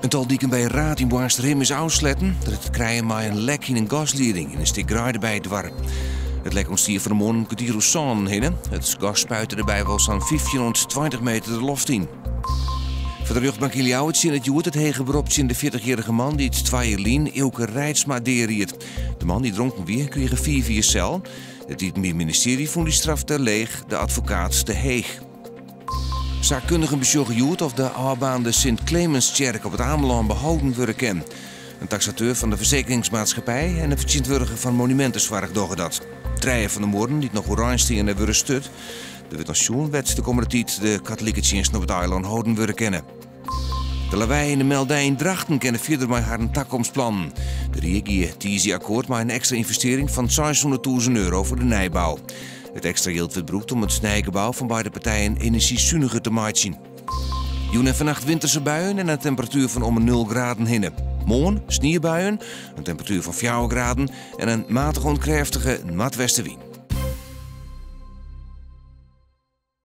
Een tal dieken bij Raad in Boarsterhem is uitsletten dat het krijgen maar een lek in een gasleiding in een stuk graaide bij het dorp. Het lek ontstier van de morgen een kwartier zon heen. Het gas spuitte erbij wel zo'n 1520 meter de loft in. Voor de rechtbank in Ljouwert in het joert het hege beroptje in de 40-jarige man die het 2 jaar lien Ilke Rijtsma deeriet. De man die dronken weer kreeg 4 jaar cel. Het ministerie vond die straf te leeg, de advocaat te heeg. Zaakkundigen besjoggen joert of de aanbaande Sint-Clemenskerk op het Ameland behouden worden kan. Een taxateur van de verzekeringsmaatschappij en een verzinswurger van monumentenzorg doggen dat. 3 van de moorden die nog oranje en worden stut. De wet de komende tijd de katholieke diensten op het eiland houden worden kennen. De lawaai in de Meldij in Drachten kennen verder met haar een toekomstplan. De regie is akkoord met een extra investering van €600.000 voor de nijbouw. Het extra geld werd beroept om het snijgebouw van beide partijen energiezuiniger te maken. Joen en vannacht winterse buien en een temperatuur van om 0 graden hinnen. Morgen sneeuwbuien, een temperatuur van 4 graden en een matig onkrachtige noordwestenwind.